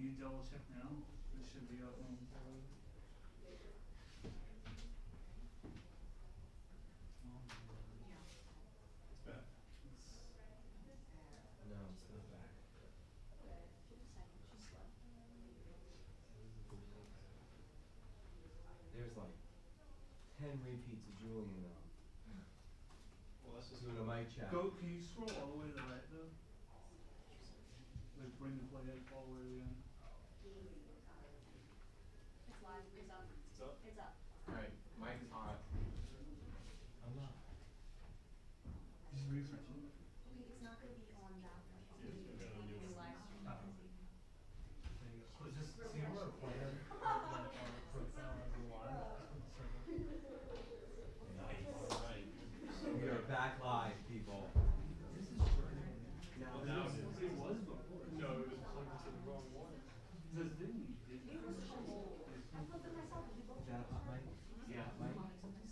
Can you double check now? It should be up momentarily. It's back. No, it's not back. There's like 10 repeats of Julian though. Well, that's just Doing a mic check. Go. Can you scroll all the way to the right though? Like bring the playhead all the way to the end. It's live. It's up. It's up. It's up. Alright, mic is hot. I'm not. Just refresh it. Okay, it's not gonna be on that one. Yeah, It's we gonna gotta be do on it. live stream. There you go. So just see where a player our profile as a live. Alright. We are back live, people. Well, now it is. It was before. No, it was plugged into the wrong one. This didn't you? It was cold. I flipped it myself. We both Is that a hot mic? Yeah. Hot mic?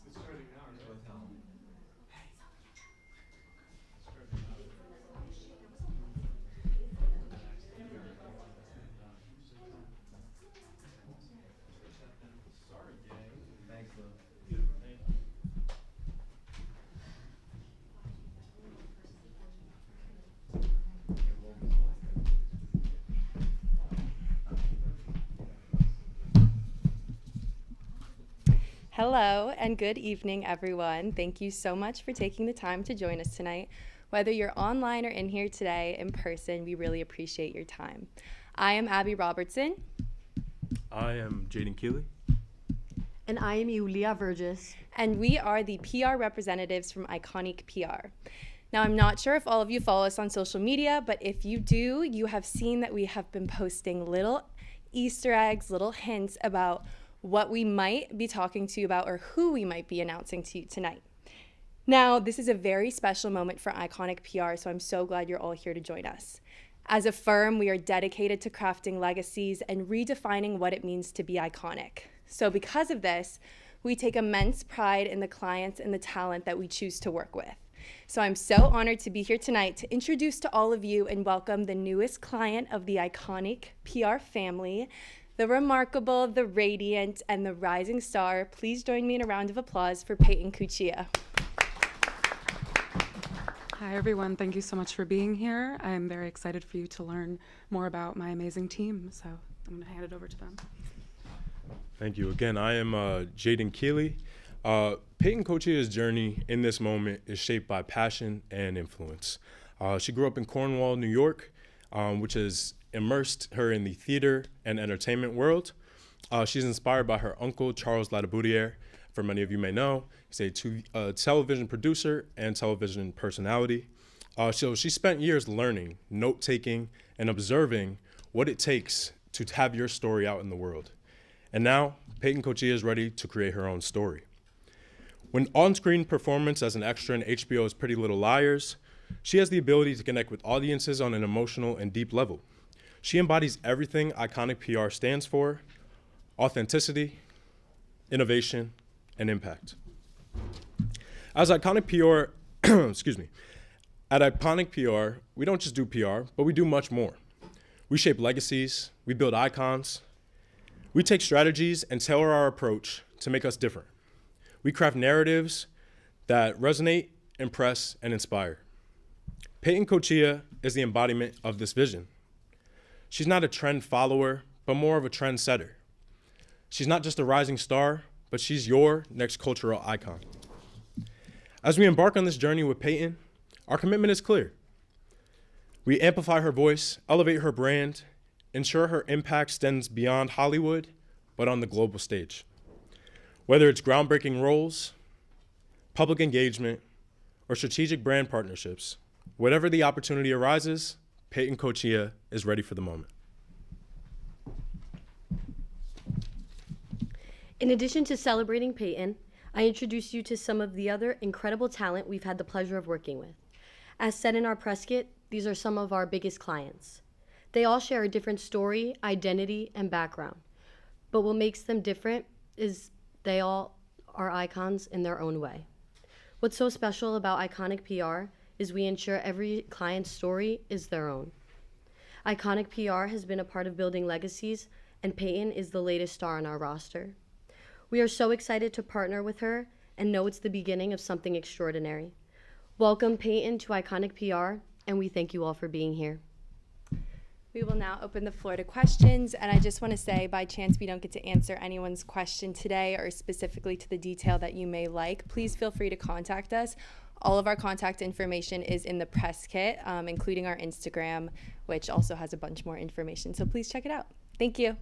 It's starting now, right? Go tell him. It's starting now. Sorry, gang. Thanks, Lou. Thank you. Hello and good evening, everyone. Thank you so much for taking the time to join us tonight. Whether you're online or in here today in person, we really appreciate your time. I am Abby Robertson, I am Jaden Keeley. And I am Yulia Vergis. and we are the PR representatives from Iconic PR. Now, I'm not sure if all of you follow us on social media, but if you do, you have seen that we have been posting little Easter eggs, little hints about what we might be talking to you about or who we might be announcing to you tonight. Now, this is a very special moment for Iconic PR, so I'm so glad you're all here to join us. As a firm, we are dedicated to crafting legacies and redefining what it means to be iconic. So because of this, we take immense pride in the clients and the talent that we choose to work with. So I'm so honored to be here tonight to introduce to all of you and welcome the newest client of the Iconic PR family, the remarkable, the radiant, and the rising star. Please join me in a round of applause for Peyton Cuccia. Hi, everyone. Thank you so much for being here. I'm very excited for you to learn more about my amazing team. So I'm going to hand it over to them. Thank you. Again, I am Jaden Keeley. Peyton Cuccia's journey in this moment is shaped by passion and influence. She grew up in Cornwall, New York, which has immersed her in the theater and entertainment world. She's inspired by her uncle, Charles Latiboudiere. For many of you may know, he's a television producer and television personality. So she spent years learning, note-taking, and observing what it takes to have your story out in the world. And now, Peyton Cuccia is ready to create her own story. When on-screen performance as an extra in HBO's Pretty Little Liars, she has the ability to connect with audiences on an emotional and deep level. She embodies everything Iconic PR stands for: authenticity, innovation, and impact. As Iconic PR, excuse me, at Iconic PR, we don't just do PR, but we do much more. We shape legacies, we build icons, we take strategies and tailor our approach to make us different. We craft narratives that resonate, impress, and inspire. Peyton Cuccia is the embodiment of this vision. She's not a trend follower, but more of a trend setter. She's not just a rising star, but she's your next cultural icon. As we embark on this journey with Peyton, our commitment is clear. We amplify her voice, elevate her brand, ensure her impact extends beyond Hollywood, but on the global stage. Whether it's groundbreaking roles, public engagement, or strategic brand partnerships, whatever the opportunity arises, Peyton Cuccia is ready for the moment. In addition to celebrating Peyton, I introduce you to some of the other incredible talent we've had the pleasure of working with. As said in our press kit, these are some of our biggest clients. They all share a different story, identity, and background. But what makes them different is they all are icons in their own way. What's so special about Iconic PR is we ensure every client's story is their own. Iconic PR has been a part of building legacies, and Peyton is the latest star on our roster. We are so excited to partner with her and know it's the beginning of something extraordinary. Welcome, Peyton, to Iconic PR, and we thank you all for being here. We will now open the floor to questions, and I just want to say, by chance we don't get to answer anyone's question today or specifically to the detail that you may like, please feel free to contact us. All of our contact information is in the press kit, including our Instagram, which also has a bunch more information, so please check it out. Thank you.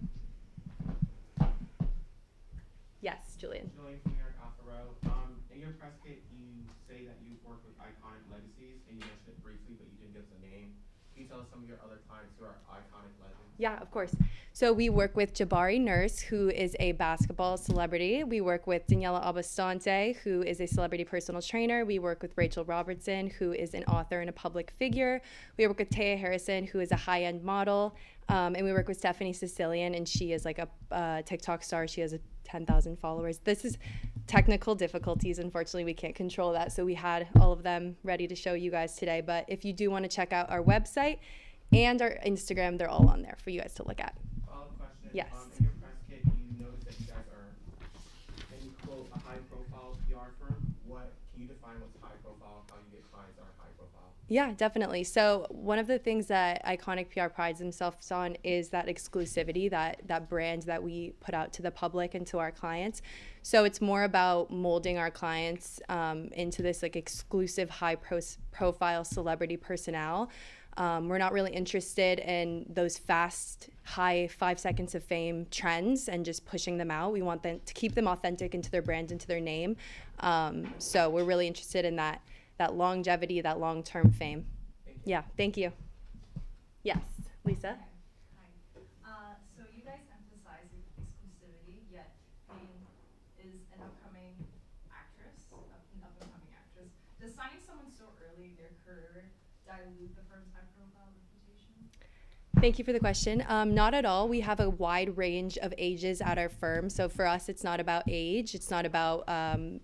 Yes, Julian. Julian from New York Alpha Row. In your press kit, you say that you've worked with iconic legacies, and you mentioned it briefly, but you didn't give us a name. Can you tell us some of your other clients who are iconic legends? Yeah, of course. So we work with Jabari Nurse, who is a basketball celebrity. We work with Daniela Abastante, who is a celebrity personal trainer. We work with Rachel Robertson, who is an author and a public figure. We work with Taya Harrison, who is a high-end model. And we work with Stephanie Sicilian, and she is like a TikTok star. She has 10,000 followers. This is technical difficulties. Unfortunately, we can't control that. So we had all of them ready to show you guys today. But if you do want to check out our website and our Instagram, they're all on there for you guys to look at. Follow-up question. Yes. In your press kit, you noticed that you guys are, in quote, a high-profile PR firm. Can you define what's high-profile, how you get clients that are high-profile? Yeah, definitely. So one of the things that Iconic PR prides themselves on is that exclusivity, that brand that we put out to the public and to our clients. So it's more about molding our clients into this like exclusive high-profile celebrity personnel. We're not really interested in those fast, high 5 seconds of fame trends and just pushing them out. We want them to keep them authentic into their brand, into their name. So we're really interested in that longevity, that long-term fame. Thank you. Yeah, thank you. Yes, Lisa? Hi. So you guys emphasize exclusivity, yet Peyton is an upcoming actress, an up-and-coming actress. Does signing someone so early in their career dilute the firm's high-profile reputation? Thank you for the question. Not at all. We have a wide range of ages at our firm. So for us, it's not about age. It's not about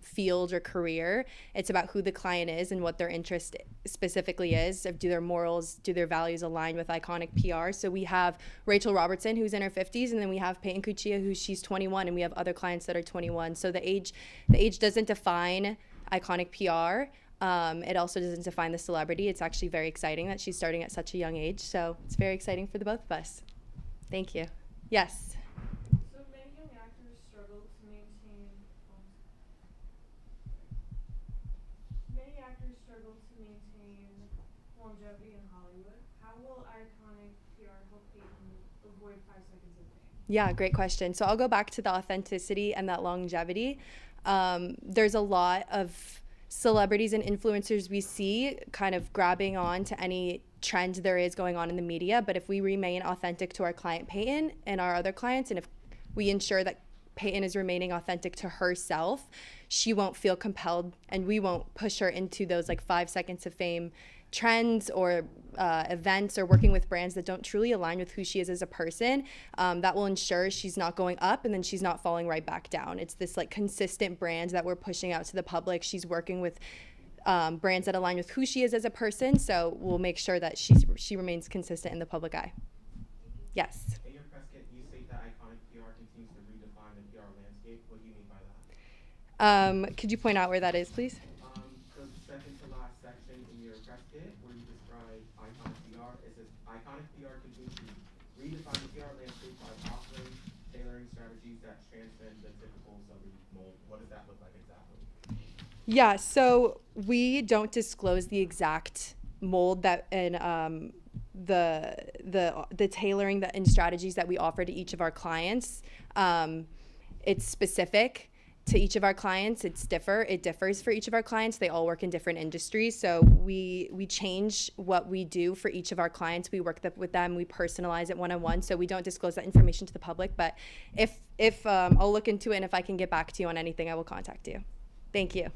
field or career. It's about who the client is and what their interest specifically is. Do their morals, do their values align with Iconic PR? So we have Rachel Robertson, who's in her 50s, and then we have Peyton Cuccia, she's 21, and we have other clients that are 21. So the age doesn't define Iconic PR. It also doesn't define the celebrity. It's actually very exciting that she's starting at such a young age. So it's very exciting for the both of us. Thank you. Yes. So many young actors struggle to maintain longevity in Hollywood. How will Iconic PR help Peyton avoid 5 seconds of fame? Yeah, great question. So I'll go back to the authenticity and that longevity. There's a lot of celebrities and influencers we see kind of grabbing on to any trend there is going on in the media. But if we remain authentic to our client Peyton and our other clients, and if we ensure that Peyton is remaining authentic to herself, she won't feel compelled, and we won't push her into those like 5 seconds of fame trends or events or working with brands that don't truly align with who she is as a person. That will ensure she's not going up and then she's not falling right back down. It's this like consistent brand that we're pushing out to the public. She's working with brands that align with who she is as a person, so we'll make sure that she remains consistent in the public eye. Yes. In your press kit, you state that Iconic PR continues to redefine the PR landscape. What do you mean by that? Could you point out where that is, please? The second to last section in your press kit, where you describe Iconic PR, it says Iconic PR continues to redefine the PR landscape by offering, tailoring strategies that transcend the typical celebrity mold. What does that look like exactly? Yeah, so we don't disclose the exact mold that and the tailoring that and strategies that we offer to each of our clients. It's specific to each of our clients. It differs for each of our clients. They all work in different industries, so we change what we do for each of our clients. We work with them. We personalize it one-on-one, so we don't disclose that information to the public. But if I'll look into it, and if I can get back to you on anything, I will contact you. Thank you.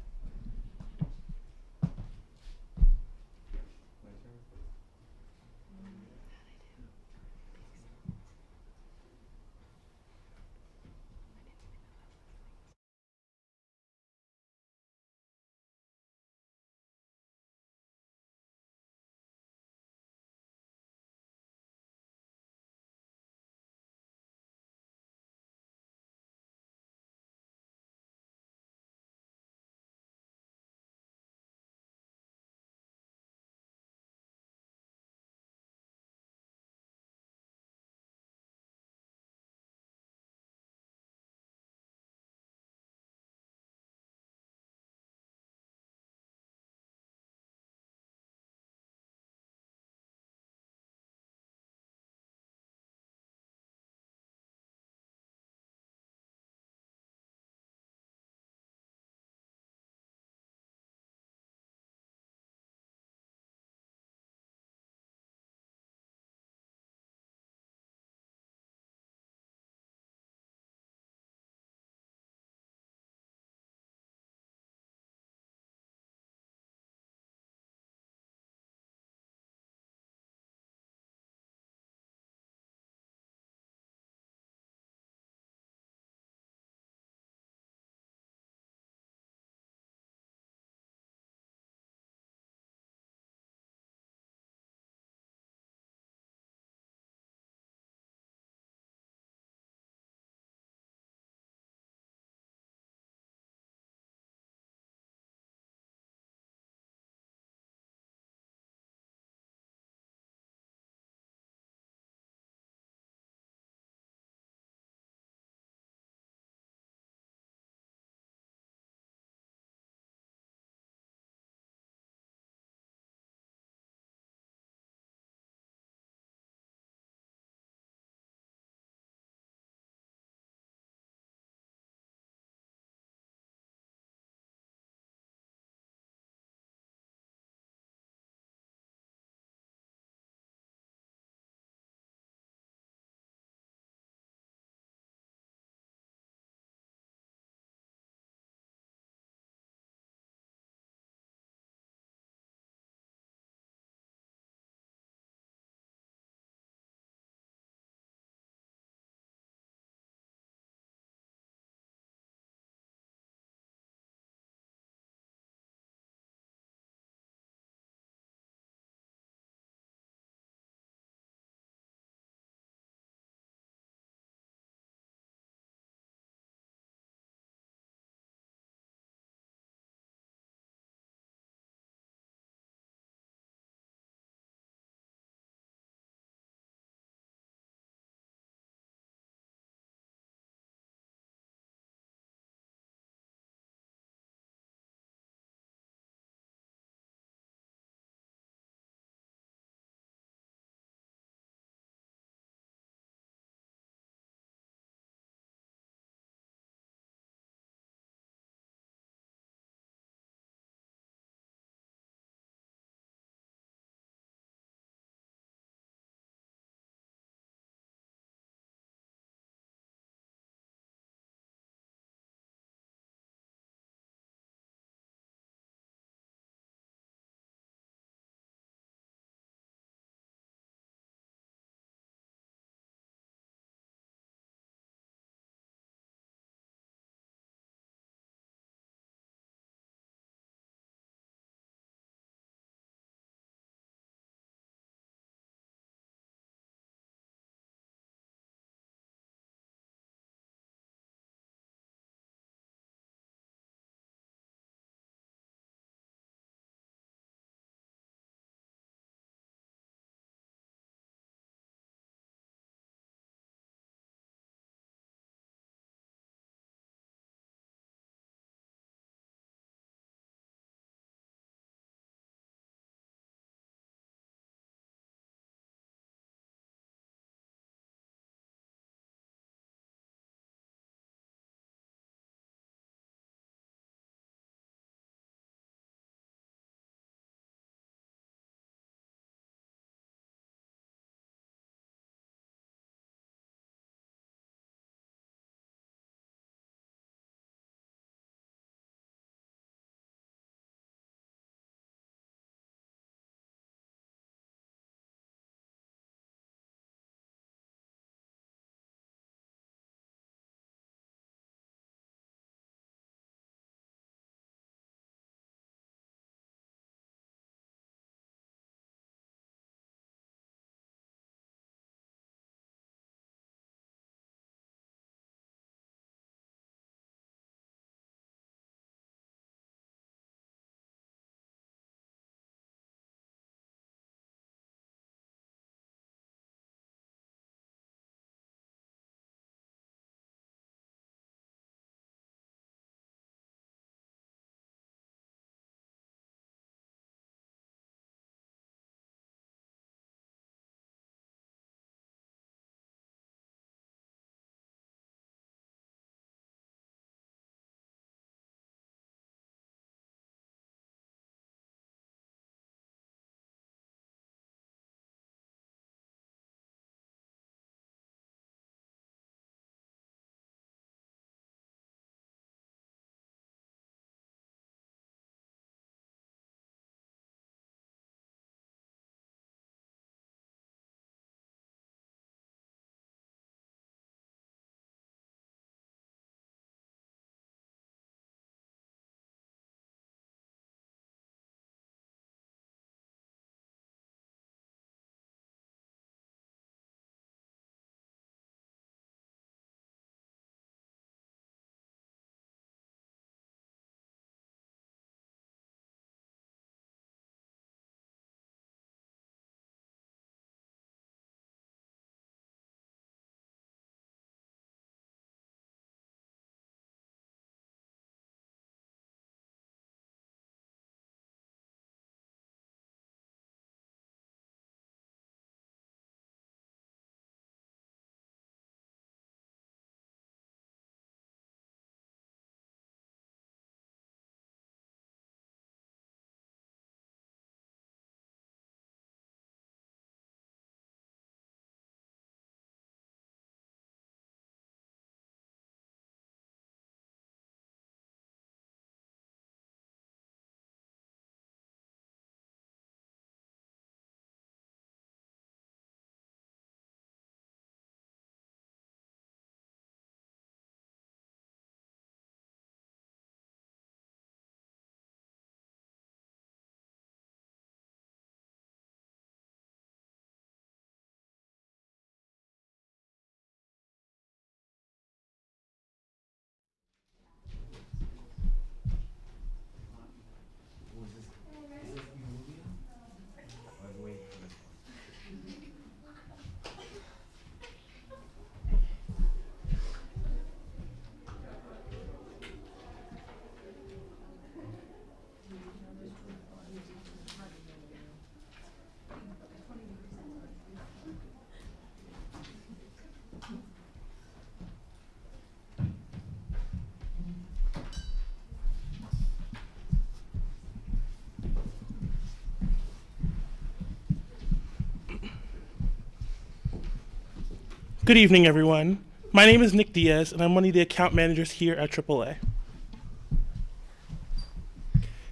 Good evening, everyone. My name is Nick Diaz, and I'm one of the account managers here at AAA.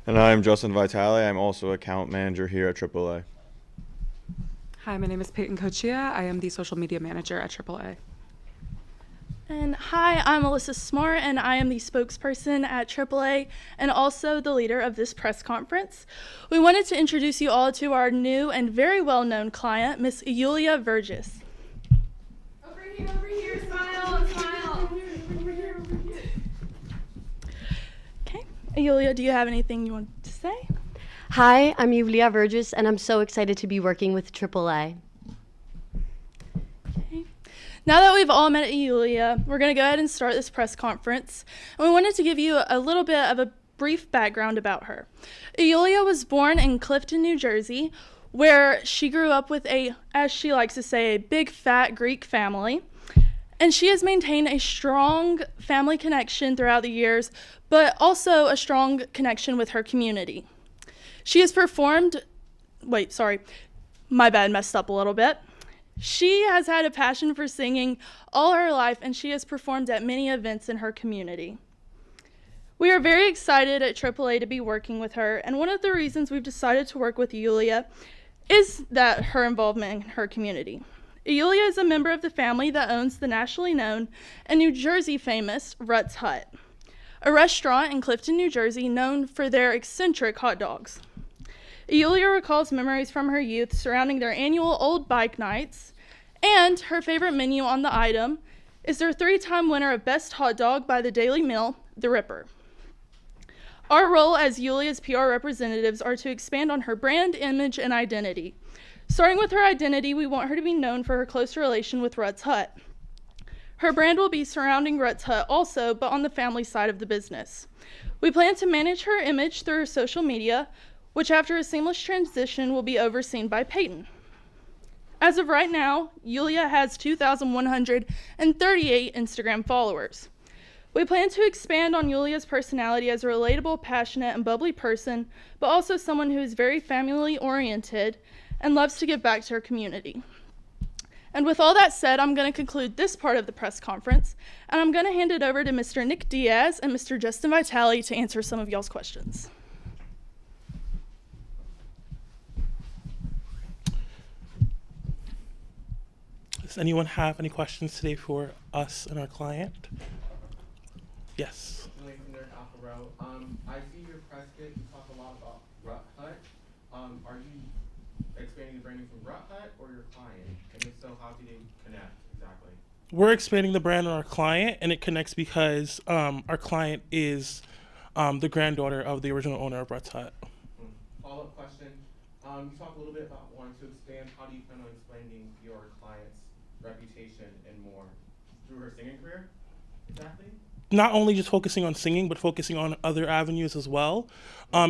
And I'm Justin Vitale. I'm also account manager here at AAA. Hi, my name is Peyton Cochia. I am the social media manager at AAA. And hi, I'm Alyssa Smart, and I am the spokesperson at AAA and also the leader of this press conference. We wanted to introduce you all to our new and very well-known client, Miss Yulia Vergis. Over here, smile, smile. Okay, Yulia, do you have anything you want to say? Hi, I'm Yulia Vergis, and I'm so excited to be working with AAA. Now that we've all met Yulia, we're going to go ahead and start this press conference. And we wanted to give you a little bit of a brief background about her. Yulia was born in Clifton, New Jersey, where she grew up with a, as she likes to say, a big fat Greek family. And she has maintained a strong family connection throughout the years, but also a strong connection with her community. She has performed, messed up a little bit. She has had a passion for singing all her life, and she has performed at many events in her community. We are very excited at AAA to be working with her, and one of the reasons we've decided to work with Yulia is that her involvement in her community. Yulia is a member of the family that owns the nationally known and New Jersey famous Rutt's Hut, a restaurant in Clifton, New Jersey known for their eccentric hot dogs. Yulia recalls memories from her youth surrounding their annual old bike nights, and her favorite menu on the item is their 3-time winner of Best Hot Dog by the Daily Mail, The Ripper. Our role as Yulia's PR representatives are to expand on her brand image and identity. Starting with her identity, we want her to be known for her close relation with Rutt's Hut. Her brand will be surrounding Rutt's Hut also, but on the family side of the business. We plan to manage her image through her social media, which after a seamless transition will be overseen by Peyton. As of right now, Yulia has 2,138 Instagram followers. We plan to expand on Yulia's personality as a relatable, passionate, and bubbly person, but also someone who is very family-oriented and loves to give back to her community. And with all that said, I'm going to conclude this part of the press conference, and I'm going to hand it over to Mr. Nick Diaz and Mr. Justin Vitale to answer some of y'all's questions. Does anyone have any questions today for us and our client? Yes. Julian from Nerd Alpha Row. I see your press kit, you talk a lot about Rutt Hut. Are you expanding the branding from Rutt Hut or your client? And if so, how do they connect exactly? We're expanding the brand on our client, and it connects because our client is the granddaughter of the original owner of Rutt's Hut. Follow-up question. You talk a little bit about wanting to expand. How do you plan on expanding your client's reputation and more through her singing career? Exactly? Not only just focusing on singing, but focusing on other avenues as well.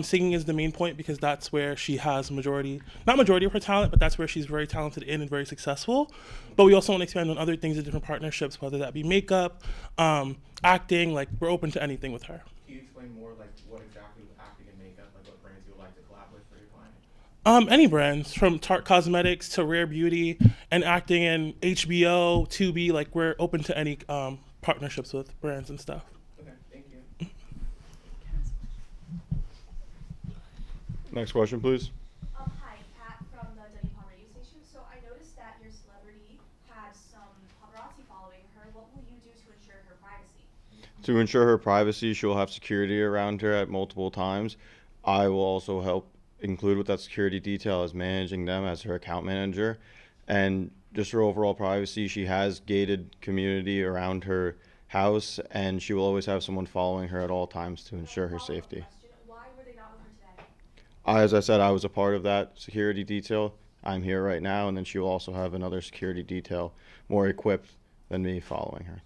Singing is the main point because that's where she has not majority of her talent, but that's where she's very talented in and very successful. But we also want to expand on other things in different partnerships, whether that be makeup, acting, like we're open to anything with her. Can you explain more like what exactly with acting and makeup, like what brands you would like to collab with for your client? Any brands, from Tarte Cosmetics to Rare Beauty, and acting in HBO, Tubi, like we're open to any partnerships with brands and stuff. Okay, thank you. Next question, please. Hi, Kat from the Denny Palm radio station. So I noticed that your celebrity had some paparazzi following her. What will you do to ensure her privacy? To ensure her privacy, she'll have security around her at multiple times. I will also help include with that security detail as managing them as her account manager. And just her overall privacy, she has gated community around her house, and she will always have someone following her at all times to ensure her safety. Why were they not with her today? As I said, I was a part of that security detail. I'm here right now, and then she will also have another security detail more equipped than me following her.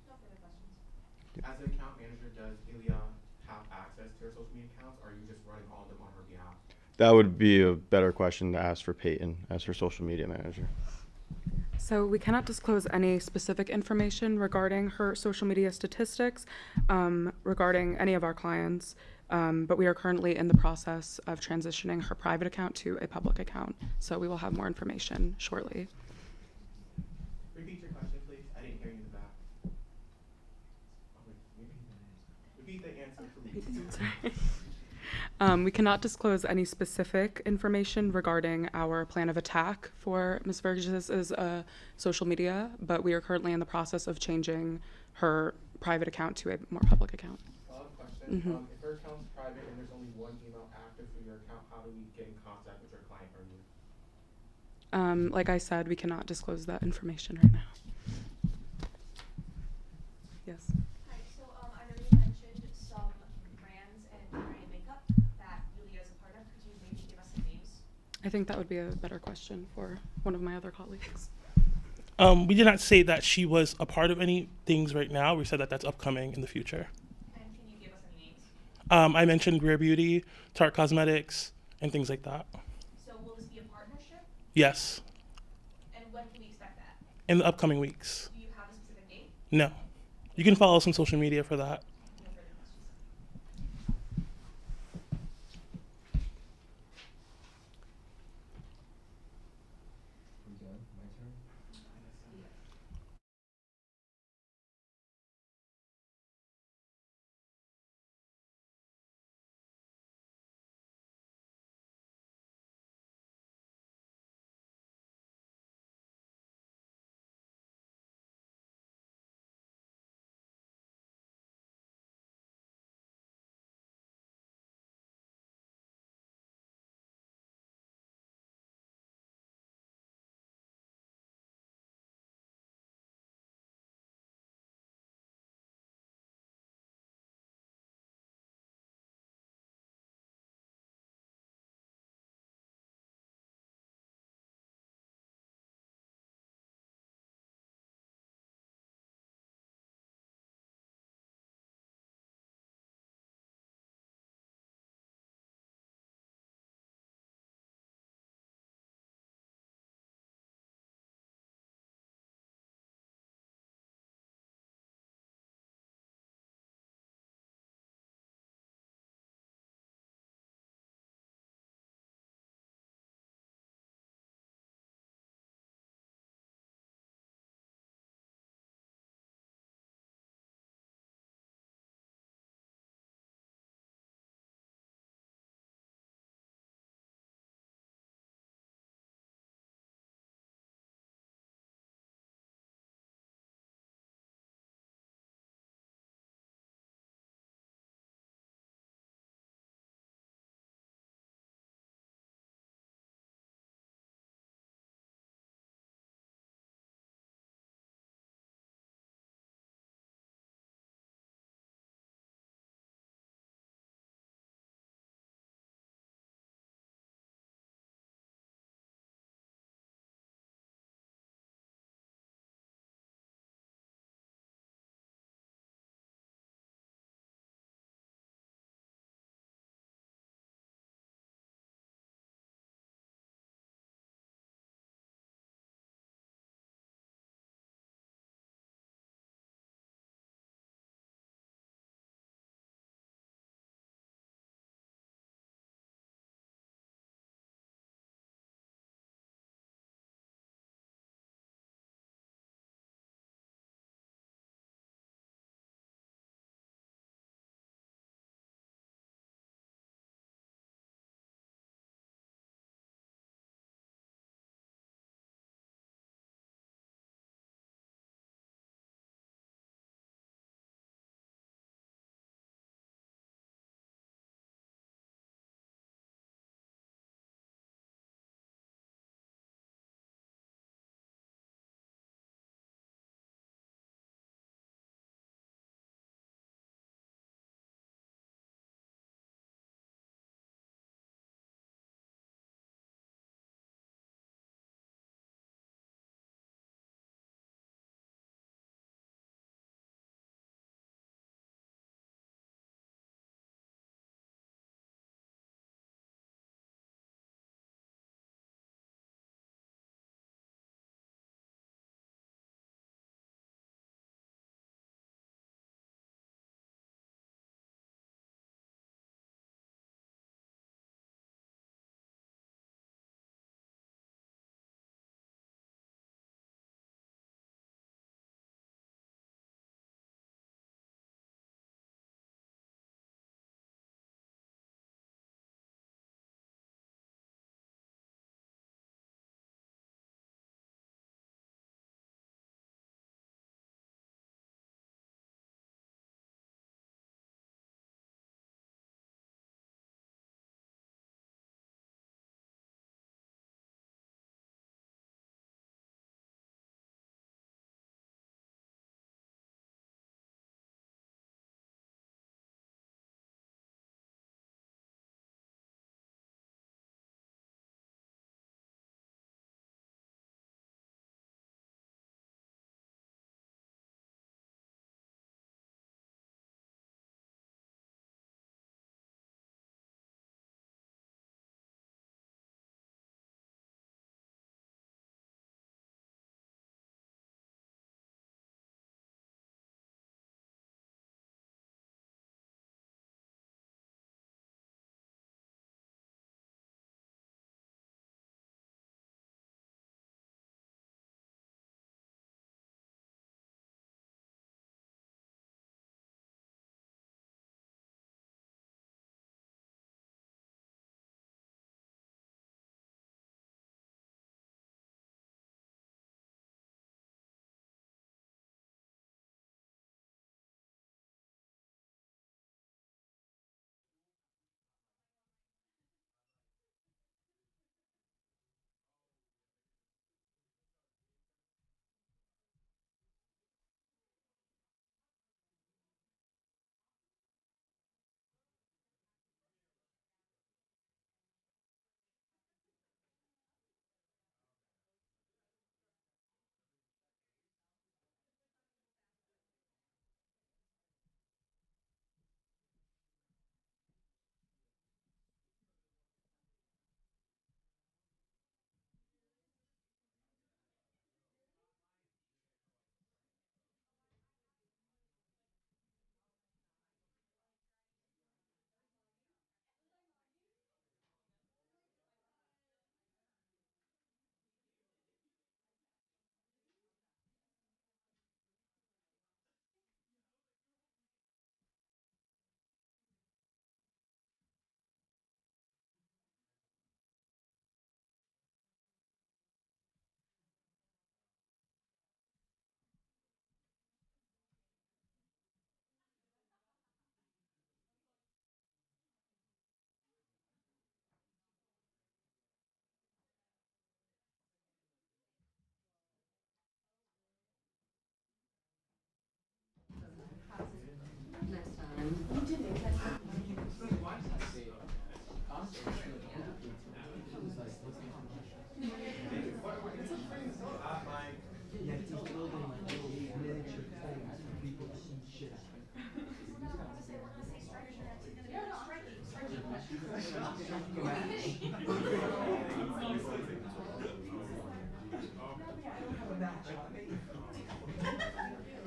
No further questions. As an account manager, does Ilya have access to her social media accounts, or are you just running all of them on her behalf? That would be a better question to ask for Peyton as her social media manager. So we cannot disclose any specific information regarding her social media statistics, regarding any of our clients, but we are currently in the process of transitioning her private account to a public account. So we will have more information shortly. Repeat your We cannot disclose any specific information regarding our plan of attack for Ms. Verges's social media, but we are currently in the process of changing her private account to a more public account. Follow-up question. Mhm. If her account's private and there's only one email active for your account, how do we get in contact with your client or you? Like I said, we cannot disclose that information right now. Yes. Hi, so I know you mentioned some brands and jewelry and makeup that Yulia is a part of. Could you maybe give us some names? I think that would be a better question for one of my other colleagues. We did not say that she was a part of any things right now. We said that that's upcoming in the future. And can you give us any names? I mentioned Rare Beauty, Tarte Cosmetics, and things like that. So will this be a partnership? Yes, And when can we expect that? in the upcoming weeks. Do you have a specific date? No. You can follow us on social media for that.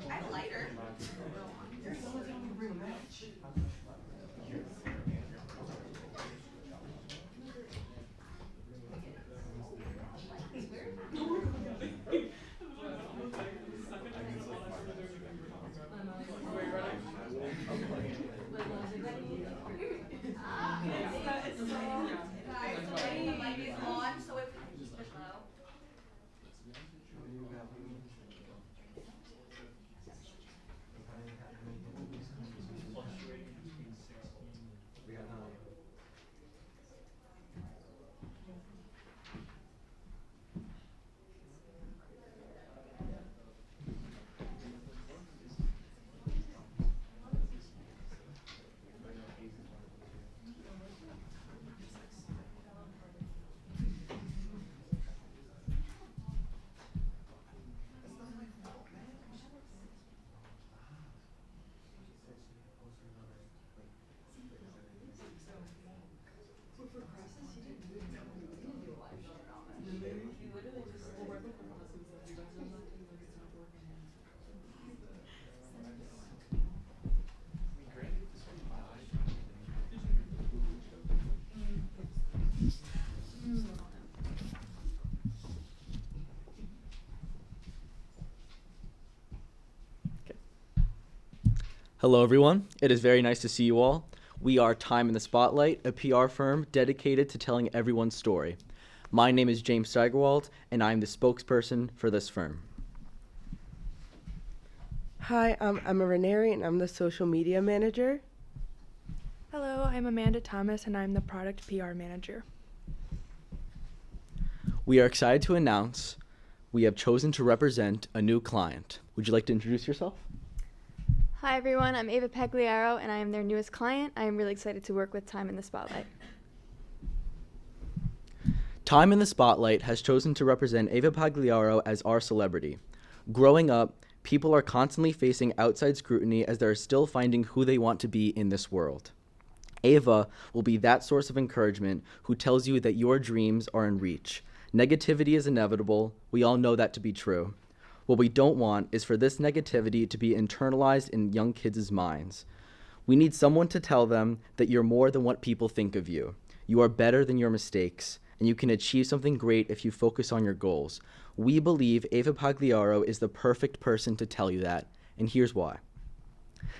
I'm lighter. Guys, the mic is on, so if you keep it low. We got 9. Hello, everyone. It is very nice to see you all. We are Time in the Spotlight, a PR firm dedicated to telling everyone's story. My name is James Steigerwald, and I'm the spokesperson for this firm. Hi, I'm Emma Ranieri, and I'm the social media manager. Hello, I'm Amanda Thomas, and I'm the product PR manager. We are excited to announce we have chosen to represent a new client. Would you like to introduce yourself? Hi everyone, I'm Ava Pagliaro and I am their newest client. I am really excited to work with Time in the Spotlight. Time in the Spotlight has chosen to represent Ava Pagliaro as our celebrity. Growing up, people are constantly facing outside scrutiny as they are still finding who they want to be in this world. Ava will be that source of encouragement who tells you that your dreams are in reach. Negativity is inevitable. We all know that to be true. What we don't want is for this negativity to be internalized in young kids' minds. We need someone to tell them that you're more than what people think of you. You are better than your mistakes, and you can achieve something great if you focus on your goals. We believe Ava Pagliaro is the perfect person to tell you that, and here's why.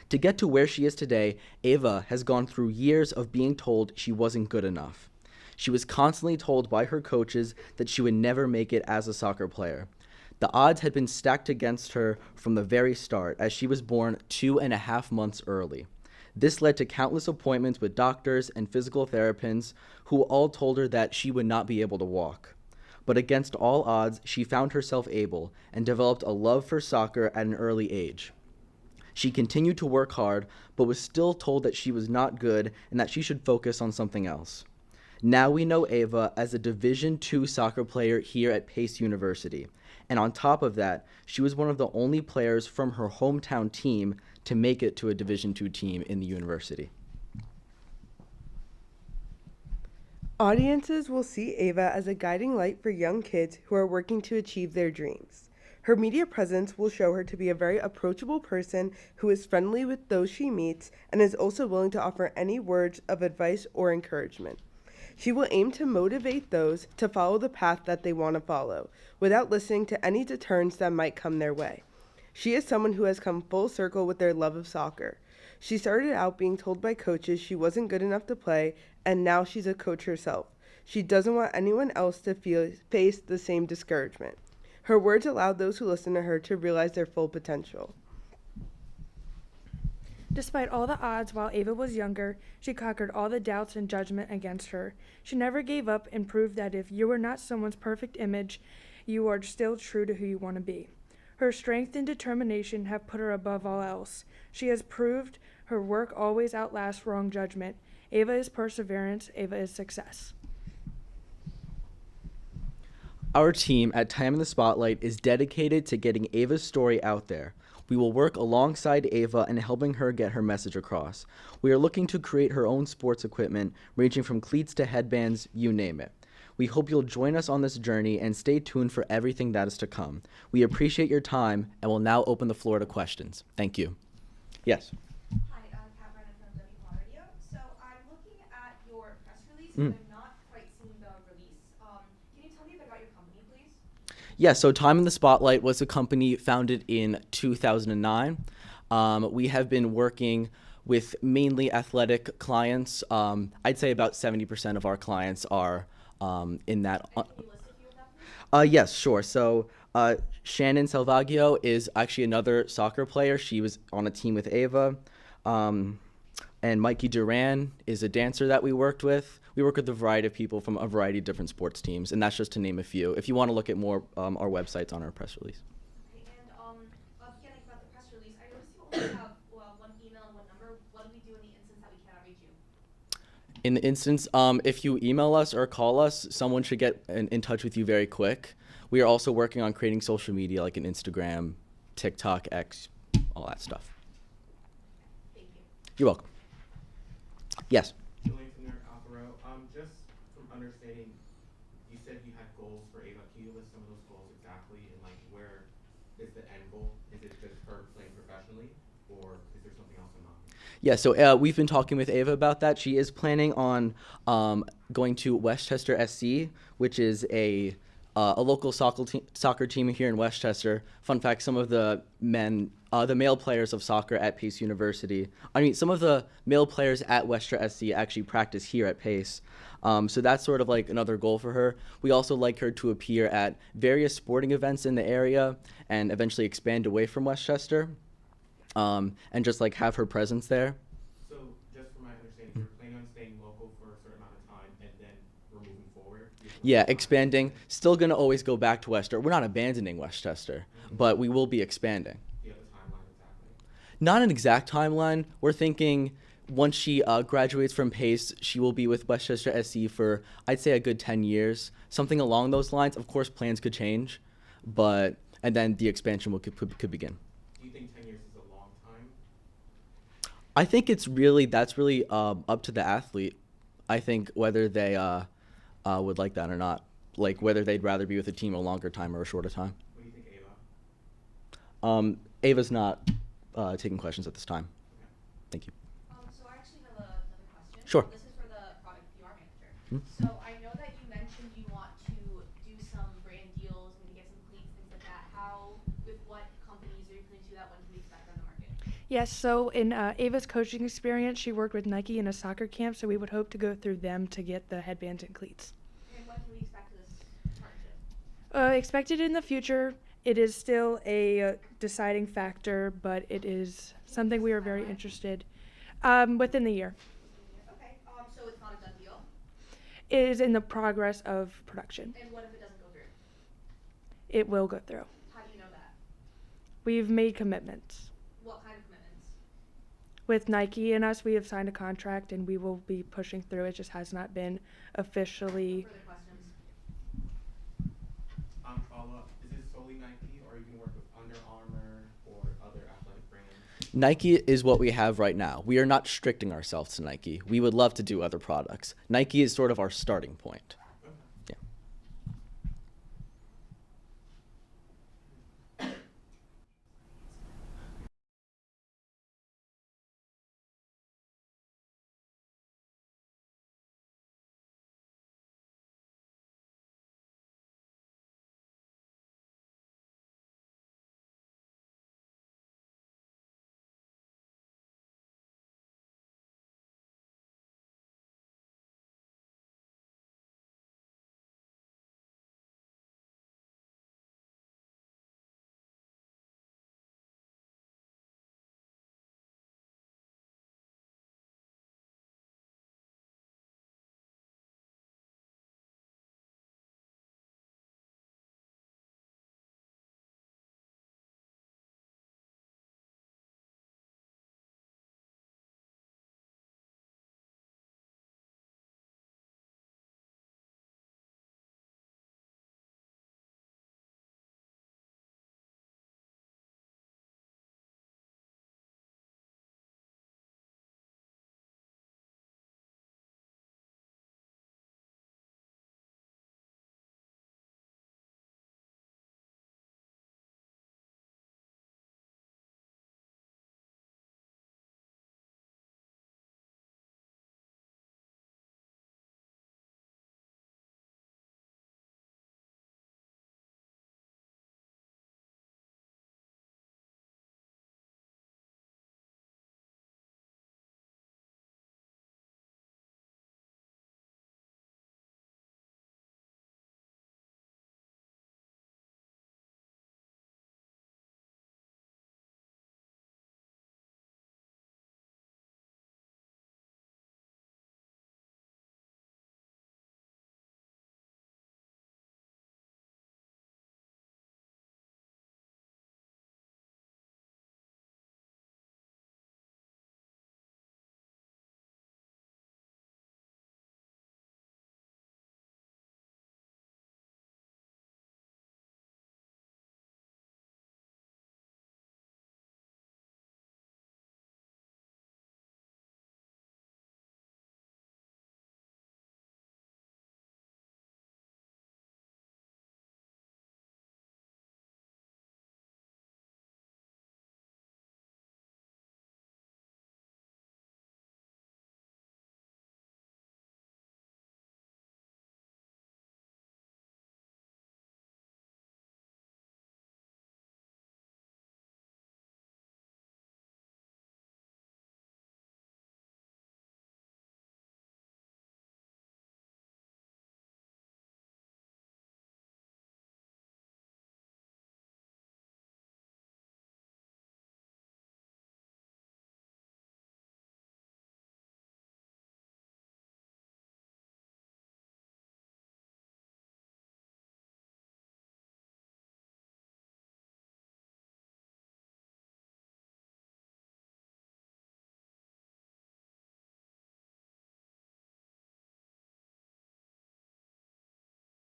To get to where she is today, Ava has gone through years of being told she wasn't good enough. She was constantly told by her coaches that she would never make it as a soccer player. The odds had been stacked against her from the very start, as she was born 2.5 months early. This led to countless appointments with doctors and physical therapists who all told her that she would not be able to walk. But against all odds, she found herself able and developed a love for soccer at an early age. She continued to work hard, but was still told that she was not good and that she should focus on something else. Now we know Ava as a Division II soccer player here at Pace University. And on top of that, she was one of the only players from her hometown team to make it to a Division II team in the university. Audiences will see Ava as a guiding light for young kids who are working to achieve their dreams. Her media presence will show her to be a very approachable person who is friendly with those she meets and is also willing to offer any words of advice or encouragement. She will aim to motivate those to follow the path that they want to follow, without listening to any deterrents that might come their way. She is someone who has come full circle with their love of soccer. She started out being told by coaches she wasn't good enough to play, and now she's a coach herself. She doesn't want anyone else to face the same discouragement. Her words allowed those who listen to her to realize their full potential. Despite all the odds while Ava was younger, she conquered all the doubts and judgment against her. She never gave up and proved that if you are not someone's perfect image, you are still true to who you want to be. Her strength and determination have put her above all else. She has proved her work always outlasts wrong judgment. Ava is perseverance. Ava is success. Our team at Time in the Spotlight is dedicated to getting Ava's story out there. We will work alongside Ava in helping her get her message across. We are looking to create her own sports equipment, ranging from cleats to headbands, you name it. We hope you'll join us on this journey and stay tuned for everything that is to come. We appreciate your time and will now open the floor to questions. Thank you. Yes. Hi, I'm Kat Brennan from WPON Radio. So I'm looking at your press release, but I'm not quite seeing the release. Can you tell me a bit about your company, please? Yeah, so Time in the Spotlight was a company founded in 2009. We have been working with mainly athletic clients. I'd say about 70% of our clients are in that. Yes, sure. So Shannon Salvaggio is actually another soccer player. She was on a team with Ava. And Mikey Duran is a dancer that we worked with. We work with a variety of people from a variety of different sports teams, and that's just to name a few. If you want to look at more, our website's on our press release. Okay, and getting about the press release, I noticed you only have one email and one number. What do we do in the instance that we cannot reach you? In the instance, if you email us or call us, someone should get in touch with you very quick. We are also working on creating social media like an Instagram, TikTok, X, all that stuff. Thank you. You're welcome. Yes. Julian from New York Alpha Row. Just from understanding, you said you had goals for Ava. Can you list some of those goals exactly, and like where is the end goal? Is it just her playing professionally, or is there something else in mind? Yeah, so we've been talking with Ava about that. She is planning on going to Westchester SC, which is a local soccer team here in Westchester. Fun fact, some of the male players of soccer at Pace University, some of the male players at Westchester SC actually practice here at Pace. So that's sort of like another goal for her. We also like her to appear at various sporting events in the area and eventually expand away from Westchester, and just like have her presence there. So just from my understanding, you're planning on staying local for a certain amount of time and then we're moving forward? Yeah, expanding. Still going to always go back to Westchester. We're not abandoning Westchester, but we will be expanding. Do you have a timeline exactly? Not an exact timeline. We're thinking once she graduates from Pace, she will be with Westchester SC for, I'd say, a good 10 years. Something along those lines. Of course, plans could change, and then the expansion could begin. Do you think 10 years is a long time? I think that's really up to the athlete. I think whether they would like that or not, like whether they'd rather be with a team a longer time or a shorter time. What do you think, Ava? Ava's not taking questions at this time. Okay. Thank you. So I actually have another question. Sure. This is for the product PR manager. Hmm? So I know that you mentioned you want to do some brand deals, maybe get some cleats, things like that. With what companies are you planning to do that? When can we expect on the market? Yes, so in Ava's coaching experience, she worked with Nike in a soccer camp, so we would hope to go through them to get the headbands and cleats. And when can we expect this partnership? Expected in the future. It is still a deciding factor, but it is something we are very interested within the year. Okay, so it's not a done deal? It is in the progress of production. And what if it doesn't go through? It will go through. How do you know that? We've made commitments. What kind of commitments? With Nike and us, we have signed a contract, and we will be pushing through. It just has not been officially. Further questions? Follow-up. Is it solely Nike, or are you going to work with Under Armour or other athletic brands? Nike is what we have right now. We are not restricting ourselves to Nike. We would love to do other products. Nike is sort of our starting point.